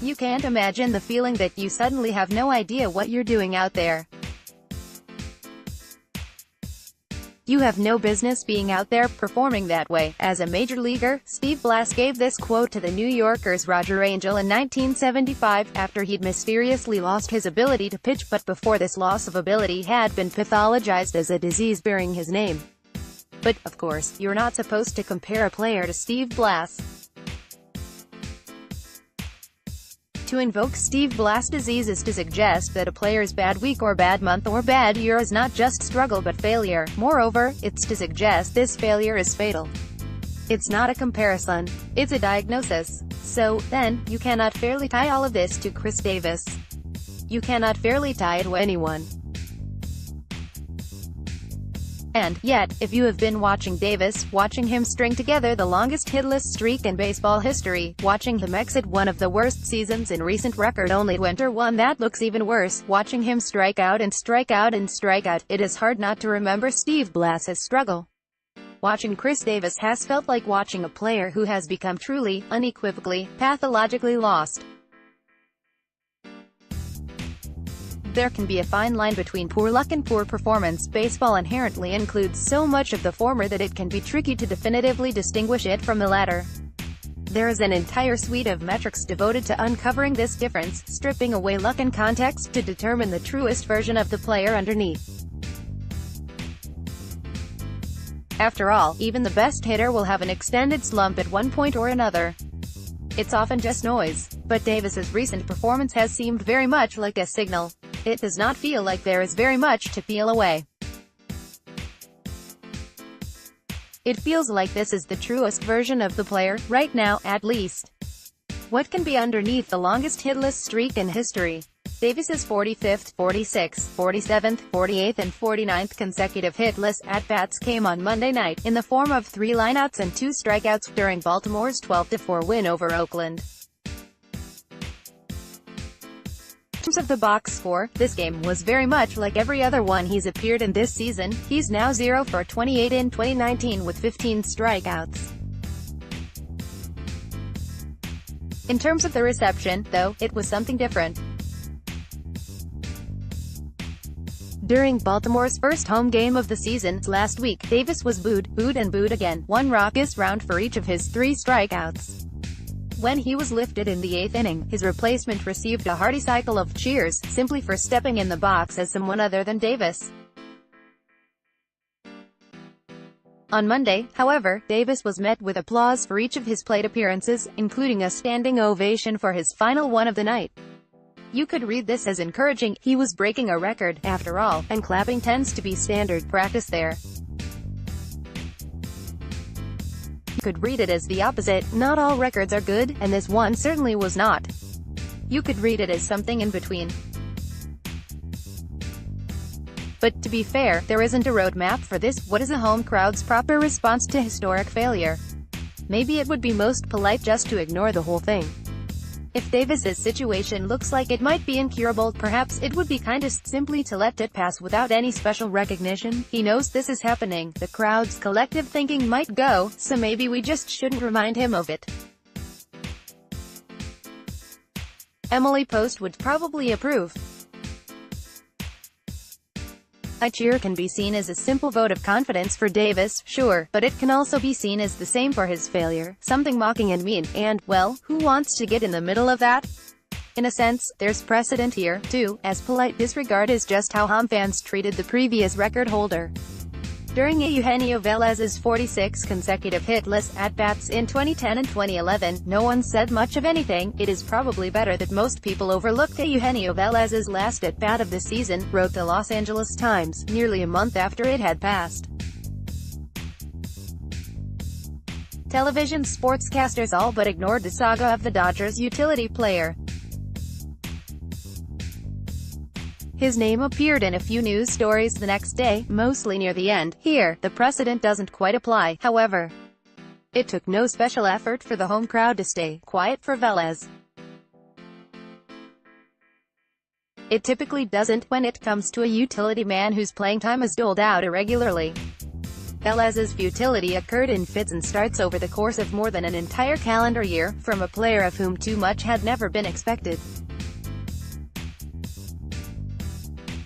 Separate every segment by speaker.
Speaker 1: You can't imagine the feeling that you suddenly have no idea what you're doing out there. You have no business being out there performing that way. As a major leaguer, Steve Blass gave this quote to the New Yorker's Roger Angell in 1975, after he'd mysteriously lost his ability to pitch, but before this loss of ability had been pathologized as a disease bearing his name. But, of course, you're not supposed to compare a player to Steve Blass. To invoke Steve Blass disease is to suggest that a player's bad week or bad month or bad year is not just struggle but failure. Moreover, it's to suggest this failure is fatal. It's not a comparison. It's a diagnosis. So, then, you cannot fairly tie all of this to Chris Davis. You cannot fairly tie it to anyone. And, yet, if you have been watching Davis, watching him string together the longest hitless streak in baseball history, watching him exit one of the worst seasons in recent record, only to enter one that looks even worse, watching him strike out and strike out and strike out, it is hard not to remember Steve Blass's struggle. Watching Chris Davis has felt like watching a player who has become truly, unequivocally, pathologically lost. There can be a fine line between poor luck and poor performance. Baseball inherently includes so much of the former that it can be tricky to definitively distinguish it from the latter. There is an entire suite of metrics devoted to uncovering this difference, stripping away luck and context to determine the truest version of the player underneath. After all, even the best hitter will have an extended slump at one point or another. It's often just noise. But Davis's recent performance has seemed very much like a signal. It does not feel like there is very much to peel away. It feels like this is the truest version of the player, right now, at least. What can be underneath the longest hitless streak in history? Davis's 45th, 46th, 47th, 48th and 49th consecutive hitless at-bats came on Monday night, in the form of 3 lineouts and 2 strikeouts, during Baltimore's 12-4 win over Oakland. In terms of the box score, this game was very much like every other one he's appeared in this season. He's now 0 for 28 in 2019 with 15 strikeouts. In terms of the reception, though, it was something different. During Baltimore's first home game of the season last week, Davis was booed and booed again, one raucous round for each of his 3 strikeouts. When he was lifted in the 8th inning, his replacement received a hearty cycle of cheers, simply for stepping in the box as someone other than Davis. On Monday, however, Davis was met with applause for each of his plate appearances, including a standing ovation for his final one of the night. You could read this as encouraging. He was breaking a record, after all, and clapping tends to be standard practice there. You could read it as the opposite. Not all records are good, and this one certainly was not. You could read it as something in between. But, to be fair, there isn't a roadmap for this. What is a home crowd's proper response to historic failure? Maybe it would be most polite just to ignore the whole thing. If Davis's situation looks like it might be incurable, perhaps it would be kindest simply to let it pass without any special recognition. He knows this is happening. The crowd's collective thinking might go, so maybe we just shouldn't remind him of it. Emily Post would probably approve. A cheer can be seen as a simple vote of confidence for Davis, sure, but it can also be seen as the same for his failure, something mocking and mean, and, well, who wants to get in the middle of that? In a sense, there's precedent here, too, as polite disregard is just how home fans treated the previous record holder. During Eugenio Velez's 46 consecutive hitless at-bats in 2010 and 2011, no one said much of anything. It is probably better that most people overlooked Eugenio Velez's last at-bat of the season, wrote the Los Angeles Times, nearly a month after it had passed. Television sportscasters all but ignored the saga of the Dodgers' utility player. His name appeared in a few news stories the next day, mostly near the end. Here, the precedent doesn't quite apply, however. It took no special effort for the home crowd to stay quiet for Velez. It typically doesn't when it comes to a utility man whose playing time is doled out irregularly. Velez's futility occurred in fits and starts over the course of more than an entire calendar year, from a player of whom too much had never been expected.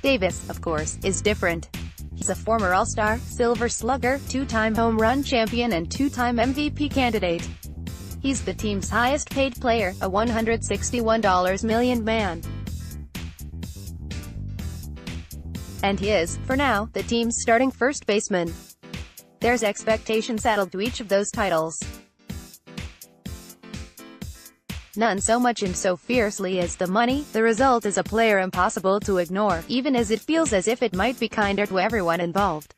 Speaker 1: Davis, of course, is different. He's a former All-Star, Silver Slugger, two-time home run champion and two-time MVP candidate. He's the team's highest-paid player, a $161 million man. And he is, for now, the team's starting first baseman. There's expectation saddled to each of those titles. None so much and so fiercely as the money. The result is a player impossible to ignore, even as it feels as if it might be kinder to everyone involved.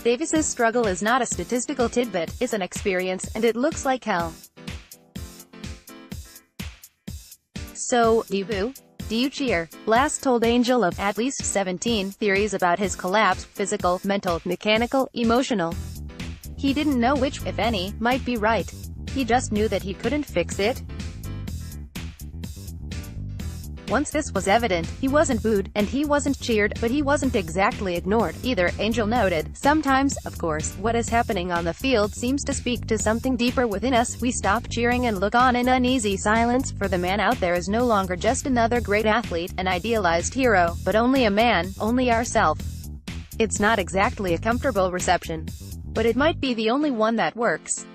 Speaker 1: Davis's struggle is not a statistical tidbit, it's an experience, and it looks like hell. So, do you boo? Do you cheer? Blass told Angell of at least 17 theories about his collapse: physical, mental, mechanical, emotional. He didn't know which, if any, might be right. He just knew that he couldn't fix it. Once this was evident, he wasn't booed, and he wasn't cheered, but he wasn't exactly ignored, either, Angell noted. Sometimes, of course, what is happening on the field seems to speak to something deeper within us. We stop cheering and look on in uneasy silence, for the man out there is no longer just another great athlete, an idealized hero, but only a man, only ourself. It's not exactly a comfortable reception, but it might be the only one that works.